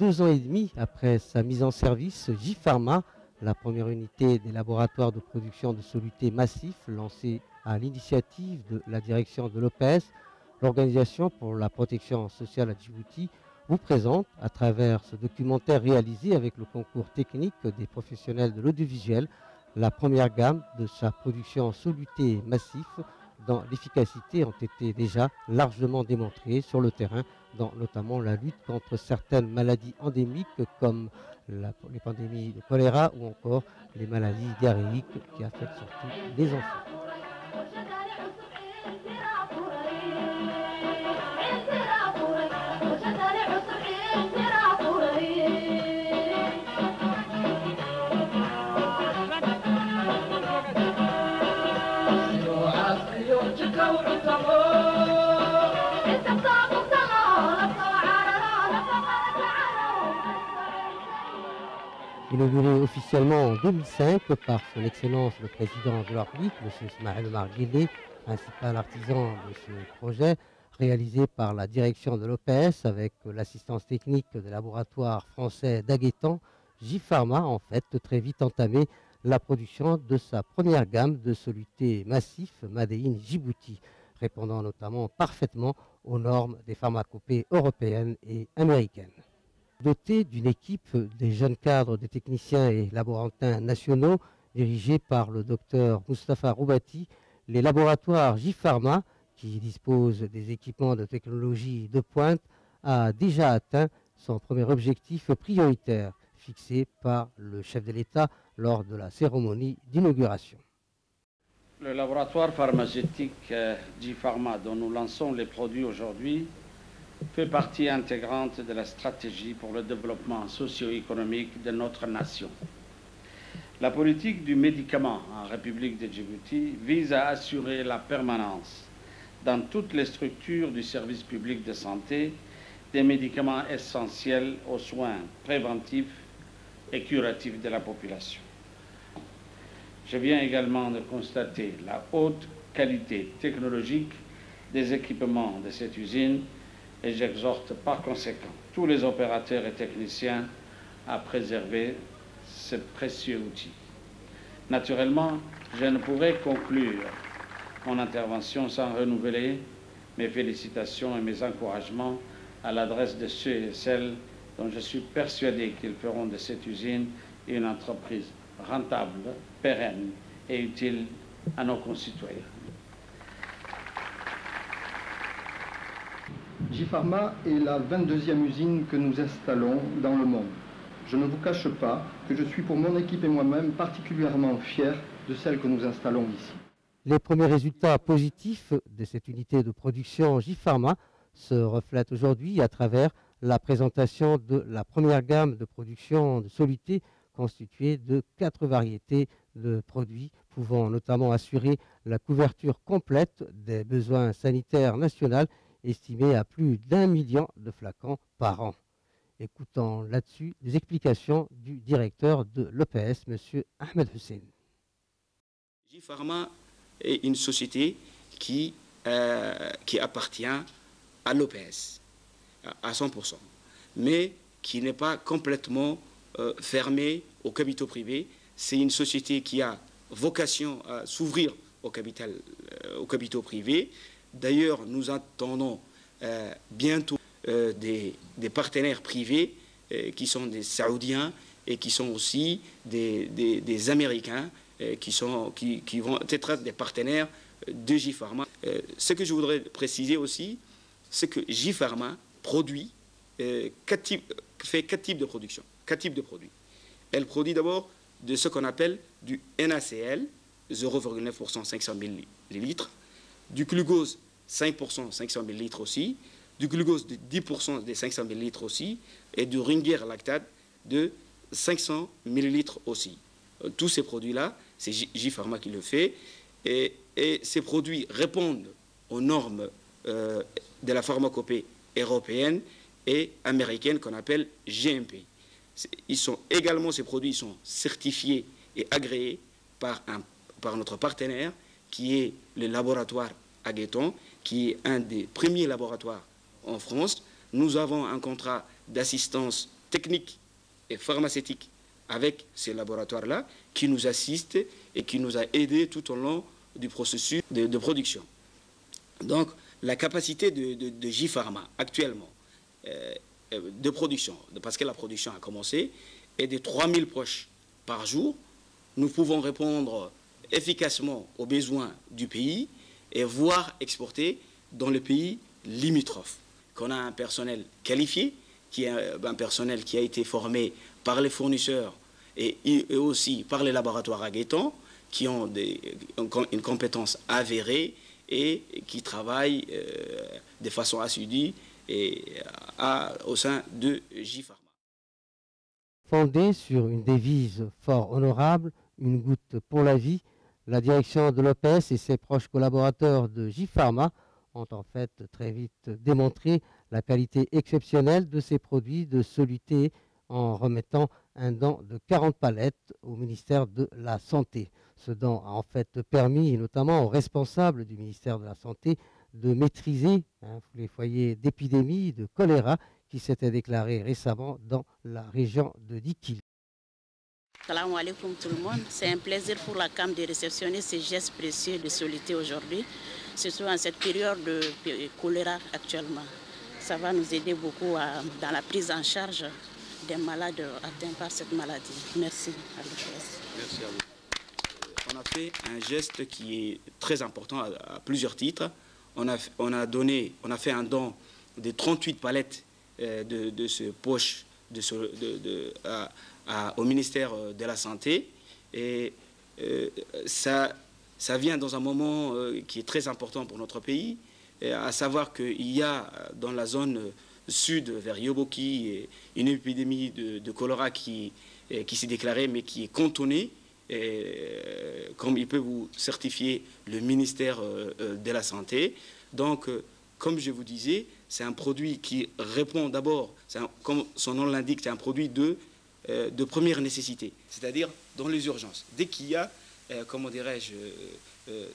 2 ans et demi après sa mise en service, J-Pharma, la première unité des laboratoires de production de solutés massifs lancée à l'initiative de la direction de l'OPS, l'Organisation pour la protection sociale à Djibouti, vous présente, à travers ce documentaire réalisé avec le concours technique des professionnels de l'audiovisuel, la première gamme de sa production en solutés massifs dont l'efficacité ont été déjà largement démontrées sur le terrain, dans notamment la lutte contre certaines maladies endémiques comme les pandémies de choléra ou encore les maladies diarrhéiques qui affectent surtout les enfants. Inauguré officiellement en 2005 par son Excellence le Président de la République, M. Ismaël Omar Guelleh, principal artisan de ce projet, réalisé par la direction de l'OPS avec l'assistance technique des laboratoires français d'Aguetan, J-Pharma a en fait très vite entamé la production de sa première gamme de solutés massifs Made in Djibouti, répondant notamment parfaitement aux normes des pharmacopées européennes et américaines. Doté d'une équipe des jeunes cadres, des techniciens et laborantins nationaux, dirigés par le docteur Moustapha Roubati, les laboratoires J-Pharma, qui disposent des équipements de technologie de pointe, a déjà atteint son premier objectif prioritaire, fixé par le chef de l'État lors de la cérémonie d'inauguration. Le laboratoire pharmaceutique J-Pharma, dont nous lançons les produits aujourd'hui, fait partie intégrante de la stratégie pour le développement socio-économique de notre nation. La politique du médicament en République de Djibouti vise à assurer la permanence dans toutes les structures du service public de santé des médicaments essentiels aux soins préventifs et curatifs de la population. Je viens également de constater la haute qualité technologique des équipements de cette usine et j'exhorte par conséquent tous les opérateurs et techniciens à préserver ce précieux outil. Naturellement, je ne pourrais conclure mon intervention sans renouveler mes félicitations et mes encouragements à l'adresse de ceux et celles dont je suis persuadé qu'ils feront de cette usine une entreprise rentable, pérenne et utile à nos concitoyens. J-Pharma est la 22e usine que nous installons dans le monde. Je ne vous cache pas que je suis pour mon équipe et moi-même particulièrement fier de celle que nous installons ici. Les premiers résultats positifs de cette unité de production J-Pharma se reflètent aujourd'hui à travers la présentation de la première gamme de production de solutés constituée de 4 variétés de produits pouvant notamment assurer la couverture complète des besoins sanitaires nationaux estimé à plus d'1 million de flacons par an. Écoutons là-dessus les explications du directeur de l'OPS, M. Ahmed Hussein. J-Pharma est une société qui appartient à l'OPS à 100%, mais qui n'est pas complètement fermée aux capitaux privés. C'est une société qui a vocation à s'ouvrir aux capitaux privés. D'ailleurs, nous attendons bientôt des partenaires privés qui sont des Saoudiens et qui sont aussi des Américains qui vont être des partenaires de J-Pharma. Ce que je voudrais préciser aussi, c'est que J-Pharma produit fait 4 types de production, 4 types de produits. Elle produit d'abord de ce qu'on appelle du NaCl, 0,9% 500 ml, du glucose 5% 500 ml aussi, du glucose de 10% des 500 ml aussi, et du Ringer lactate de 500 ml aussi. Tous ces produits-là, c'est J-Pharma qui le fait, et ces produits répondent aux normes de la pharmacopée européenne et américaine qu'on appelle GMP. Ces produits sont certifiés et agréés par notre partenaire qui est le laboratoire Aguetan, qui est un des premiers laboratoires en France. Nous avons un contrat d'assistance techniques et pharmaceutiques avec ces laboratoires-là qui nous assistent et qui nous a aidés tout au long du processus de production. Donc, la capacité de J-Pharma actuellement de production, parce que la production a commencé, est de 3000 poches par jour. Nous pouvons répondre efficacement aux besoins du pays et voire exporter dans les pays limitrophes. Qu'on a un personnel qualifié, qui est un personnel qui a été formé par les fournisseurs et aussi par les laboratoires à Gaëtan, qui ont une compétence avérée et qui travaillent de façon assidue au sein de J-Pharma. Fondée sur une devise fort honorable, une goutte pour la vie, la direction de l'OPS et ses proches collaborateurs de J-Pharma ont en fait très vite démontré la qualité exceptionnelle de ces produits de soluté en remettant un don de 40 palettes au ministère de la Santé. Ce don a en fait permis notamment aux responsables du ministère de la Santé de maîtriser les foyers d'épidémie de choléra qui s'étaient déclarés récemment dans la région de Dikil. Salam alaikum tout le monde. C'est un plaisir pour la CAM de réceptionner ces gestes précieux de soluté aujourd'hui, surtout en cette période de choléra actuellement. Ça va nous aider beaucoup dans la prise en charge des malades atteints par cette maladie. Merci à l'OPS. Merci à vous. On a fait un geste qui est très important à plusieurs titres. On a fait un don de 38 palettes de ce poche au ministère de la Santé. Et ça vient dans un moment qui est très important pour notre pays, à savoir qu'il y a dans la zone sud vers Yoboki une épidémie de choléra qui s'est déclarée mais qui est cantonnée, comme il peut vous certifier le ministère de la Santé. Donc, comme je vous disais, c'est un produit qui répond d'abord, comme son nom l'indique, c'est un produit de première nécessité, c'est-à-dire dans les urgences. Dès qu'il y a,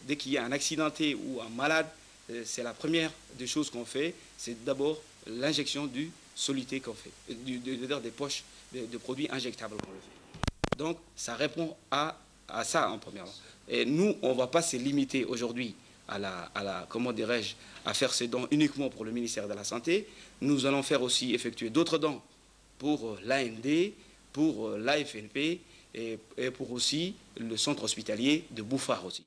dès qu'il y a un accidenté ou un malade, c'est la première des choses qu'on fait, c'est d'abord l'injection du soluté qu'on fait, des poches de produits injectables qu'on le fait. Donc, ça répond à ça en premièrement. Et nous, on ne va pas se limiter aujourd'hui à faire ces dons uniquement pour le ministère de la Santé. Nous allons effectuer d'autres dons pour l'AND, pour l'AFNP et pour aussi le centre hospitalier de Bouffar aussi.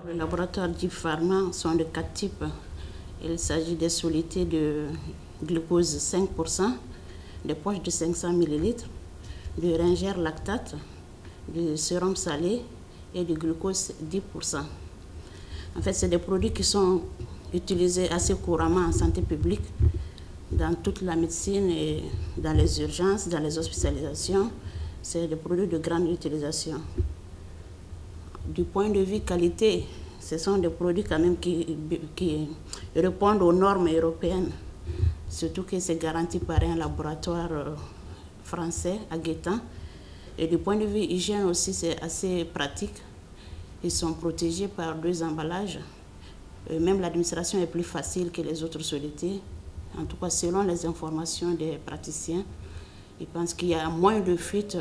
Le laboratoire J-Pharma sont de 4 types. Il s'agit des solutés de glucose 5%, des poches de 500 ml, du ringère lactate, du sérum salé et du glucose 10%. En fait, c'est des produits qui sont utilisés assez couramment en santé publique, dans toute la médecine et dans les urgences, dans les hospitalisations. C'est des produits de grande utilisation. Du point de vue qualité, ce sont des produits quand même qui répondent aux normes européennes, surtout que c'est garanti par un laboratoire français à Gaëtan. Et du point de vue hygiène aussi, c'est assez pratique. Ils sont protégés par 2 emballages. Même l'administration est plus facile que les autres solutés. En tout cas, selon les informations des praticiens, ils pensent qu'il y a moins de fuites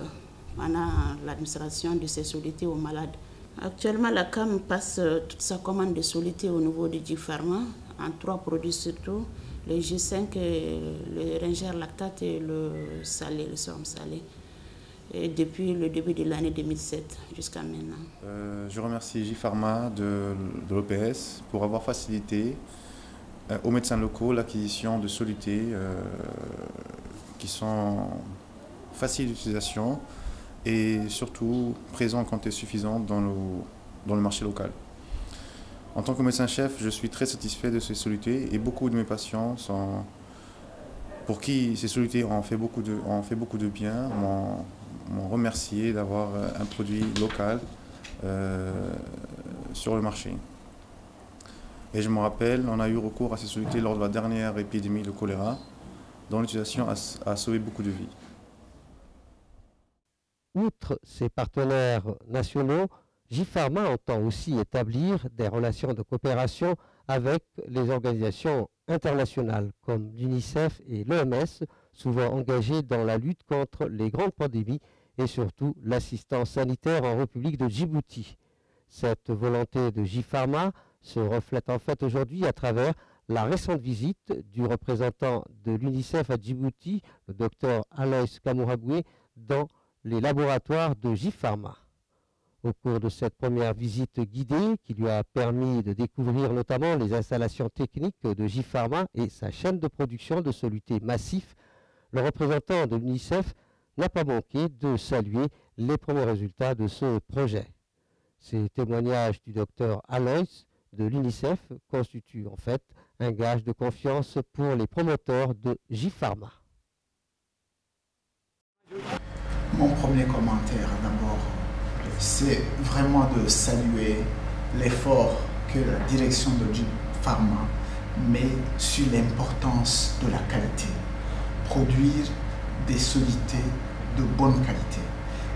pendant l'administration de ces solutés aux malades. Actuellement, la CAM passe toute sa commande de solutés au niveau du J-Pharma, en 3 produits surtout, le G5, le ringère lactate et le salé, le sérum salé. Et depuis le début de l'année 2007 jusqu'à maintenant. Je remercie J-Pharma de l'OPS pour avoir facilité aux médecins locaux l'acquisition de solutés qui sont faciles d'utilisation et surtout présents en quantité suffisante dans le marché local. En tant que médecin-chef, je suis très satisfait de ces solutés et beaucoup de mes patients pour qui ces solutés ont fait beaucoup de bien, m'ont remercié d'avoir un produit local sur le marché. Et je me rappelle, on a eu recours à ces solutés lors de la dernière épidémie de choléra, dont l'utilisation a sauvé beaucoup de vies. Outre ses partenaires nationaux, J-Pharma entend aussi établir des relations de coopération avec les organisations internationales comme l'UNICEF et l'OMS, souvent engagées dans la lutte contre les grandes pandémies et surtout l'assistance sanitaire en République de Djibouti. Cette volonté de J-Pharma se reflète en fait aujourd'hui à travers la récente visite du représentant de l'UNICEF à Djibouti, le docteur Alois Kamouraboué, dans les laboratoires de J-Pharma. Au cours de cette première visite guidée, qui lui a permis de découvrir notamment les installations techniques de J-Pharma et sa chaîne de production de solutés massifs, le représentant de l'UNICEF n'a pas manqué de saluer les premiers résultats de ce projet. Ces témoignages du docteur Alois de l'UNICEF constituent en fait un gage de confiance pour les promoteurs de J-Pharma. Mon premier commentaire d'abord, c'est vraiment de saluer l'effort que la direction de J-Pharma met sur l'importance de la qualité. Produire des solutés de bonne qualité.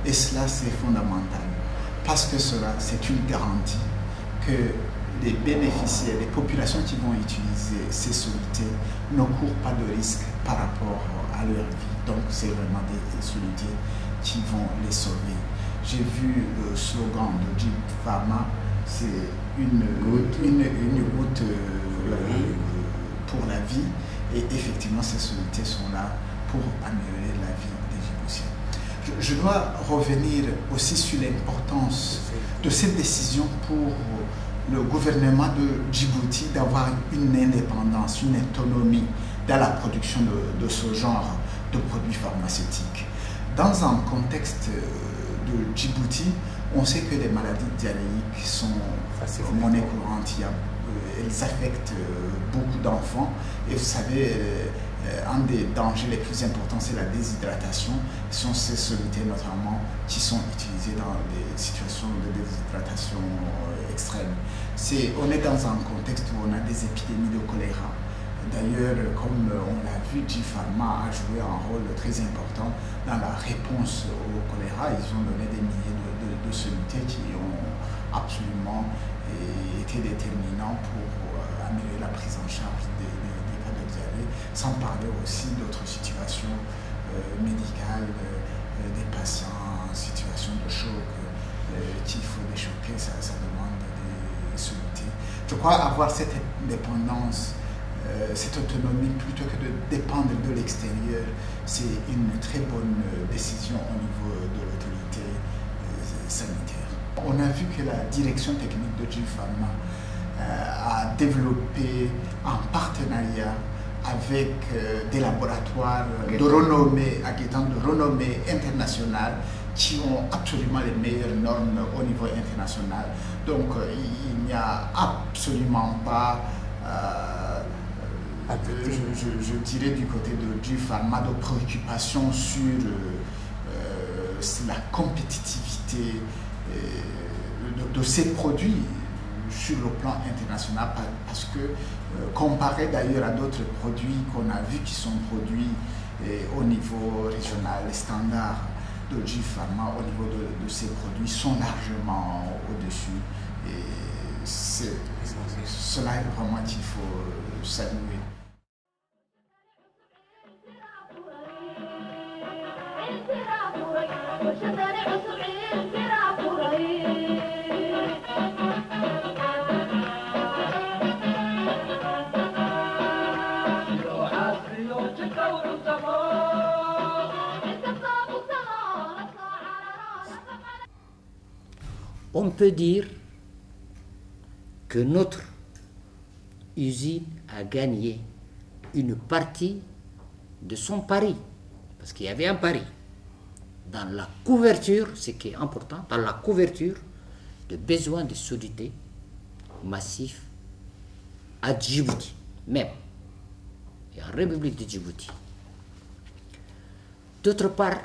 Et cela, c'est fondamental. Parce que cela, c'est une garantie que les bénéficiaires, les populations qui vont utiliser ces solutés ne courent pas de risques par rapport à leur vie. Donc, c'est vraiment des solutés qui vont les sauver. J'ai vu le slogan de J-Pharma, c'est une route pour la vie. Et effectivement, ces solutés sont là pour améliorer la vie des Djiboutiens. Je dois revenir aussi sur l'importance de cette décision pour le gouvernement de Djibouti d'avoir une indépendance, une autonomie dans la production de ce genre de produits pharmaceutiques. Dans un contexte de Djibouti, on sait que les maladies diarrhéiques sont monnaie courante. Elles affectent beaucoup d'enfants. Et vous savez, un des dangers les plus importants, c'est la déshydratation. Ce sont ces solutés notamment qui sont utilisées dans des situations de déshydratation extrême. On est dans un contexte où on a des épidémies de choléra. D'ailleurs, comme on l'a vu, J-Pharma a joué un rôle très important dans la réponse au choléra. Ils ont donné des milliers de solutés qui ont absolument été déterminants pour améliorer la prise en charge des cas de diarrhée, sans parler aussi d'autres situations médicales, des patients en situation de choc, qu'il faut déchoquer, ça demande des solutés. Je crois avoir cette indépendance, cette autonomie, plutôt que de dépendre de l'extérieur, c'est une très bonne décision au niveau de l'autorité sanitaire. On a vu que la direction technique de J-Pharma a développé un partenariat avec des laboratoires de renommée, de renommée internationale, qui ont absolument les meilleures normes au niveau international. Donc il n'y a absolument pas, je dirais du côté de J-Pharma, de préoccupation sur la compétitivité de ces produits sur le plan international, parce que comparé d'ailleurs à d'autres produits qu'on a vus qui sont produits au niveau régional, les standards de J-Pharma au niveau de ces produits sont largement au-dessus, et c'est cela vraiment qu'il faut saluer. On peut dire que notre usine a gagné une partie de son pari, parce qu'il y avait un pari dans la couverture, ce qui est important, dans la couverture de besoins de solutés massifs à Djibouti, même, et en République de Djibouti. D'autre part,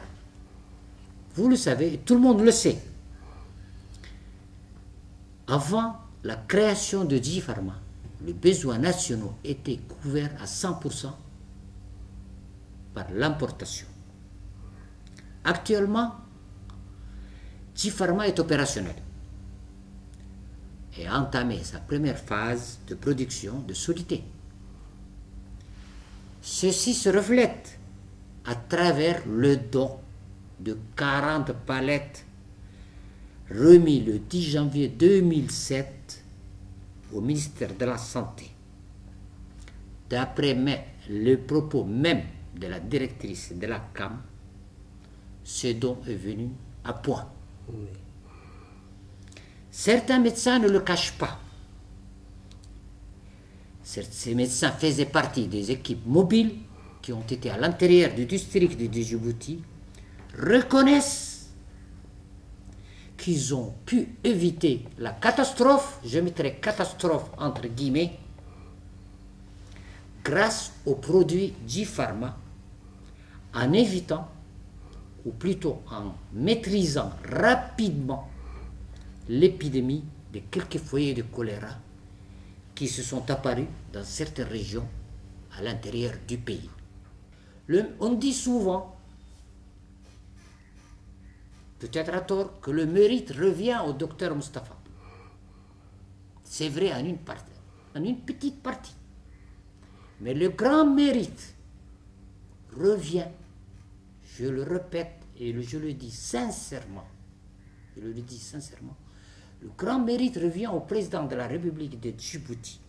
vous le savez, tout le monde le sait, Avant la création de J-Pharma, les besoins nationaux étaient couverts à 100% par l'importation. Actuellement, J-Pharma est opérationnel et a entamé sa première phase de production de soluté. Ceci se reflète à travers le don de 40 palettes remis le 10 janvier 2007 au ministère de la Santé. D'après le propos même de la directrice de la CAM, ce don est venu à point. Oui. Certains médecins ne le cachent pas. Ces médecins faisaient partie des équipes mobiles qui ont été à l'intérieur du district de Djibouti, reconnaissent qu'ils ont pu éviter la catastrophe, je mettrai catastrophe entre guillemets, grâce aux produits J-Pharma, en évitant, ou plutôt en maîtrisant rapidement l'épidémie de quelques foyers de choléra qui se sont apparus dans certaines régions à l'intérieur du pays. On dit souvent, peut-être à tort, que le mérite revient au docteur Mustapha. C'est vrai en une petite partie. Mais le grand mérite revient, je le répète et je le dis sincèrement, le grand mérite revient au président de la République de Djibouti,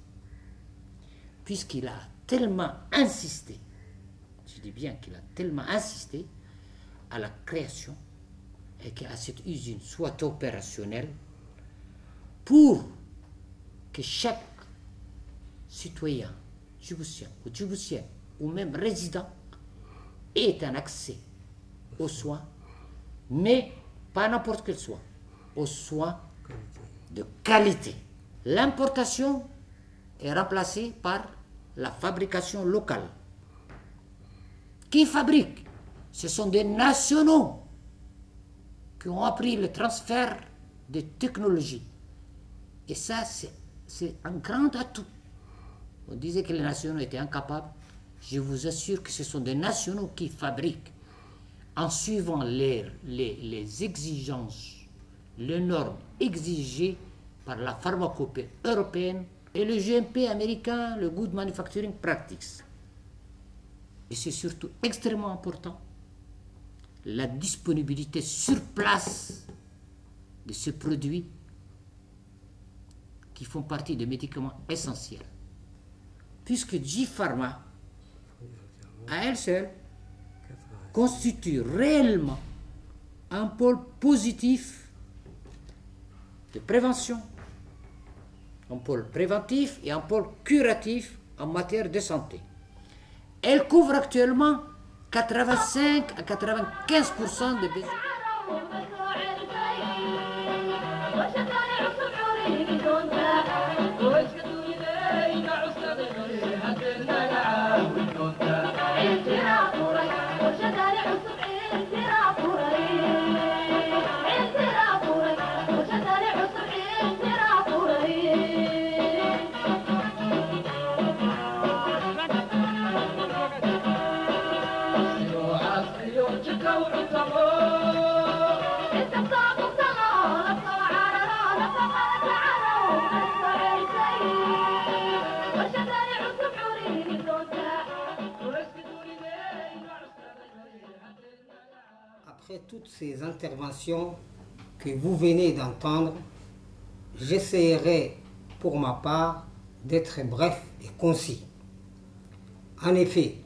puisqu'il a tellement insisté, je dis bien qu'il a tellement insisté à la création et qu'à cette usine soit opérationnelle pour que chaque citoyen djiboutien ou djiboutienne ou même résident ait un accès aux soins, mais pas n'importe quel soin, aux soins de qualité. L'importation est remplacée par la fabrication locale. Qui fabrique? Ce sont des nationaux qui ont appris le transfert de technologies. Et ça, c'est un grand atout. On disait que les nationaux étaient incapables. Je vous assure que ce sont des nationaux qui fabriquent en suivant les exigences, les normes exigées par la pharmacopée européenne et le GMP américain, le Good Manufacturing Practice. Et c'est surtout extrêmement important, la disponibilité sur place de ces produits qui font partie des médicaments essentiels. Puisque J-Pharma, à elle seule, constitue réellement un pôle positif de prévention, un pôle préventif et un pôle curatif en matière de santé. Elle couvre actuellement 85 à 95% des besoins. Après toutes ces interventions que vous venez d'entendre, j'essaierai pour ma part d'être bref et concis. En effet,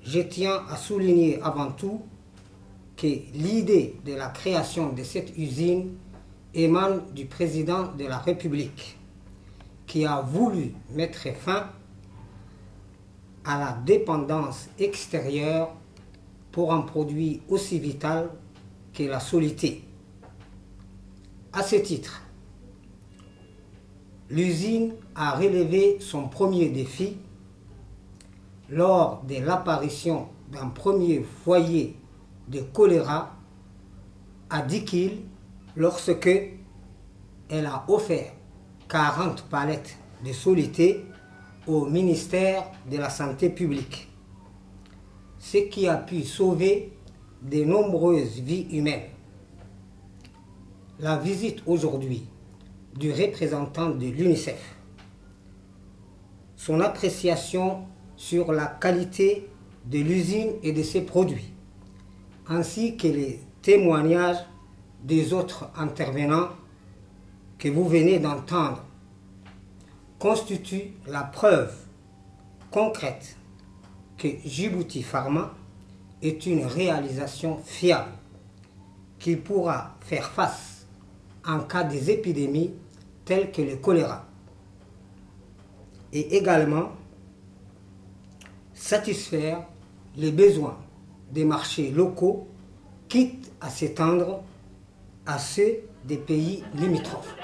je tiens à souligner avant tout que l'idée de la création de cette usine émane du président de la République, qui a voulu mettre fin à la dépendance extérieure pour un produit aussi vital que la soluté. À ce titre, l'usine a relevé son premier défi lors de l'apparition d'un premier foyer de choléra à Dikil, lorsque elle a offert 40 palettes de soluté au ministère de la Santé publique, ce qui a pu sauver de nombreuses vies humaines. La visite aujourd'hui du représentant de l'UNICEF, son appréciation sur la qualité de l'usine et de ses produits, ainsi que les témoignages des autres intervenants que vous venez d'entendre, constituent la preuve concrète que Djibouti Pharma est une réalisation fiable qui pourra faire face en cas des épidémies telles que le choléra, et également satisfaire les besoins des marchés locaux, quitte à s'étendre à ceux des pays limitrophes.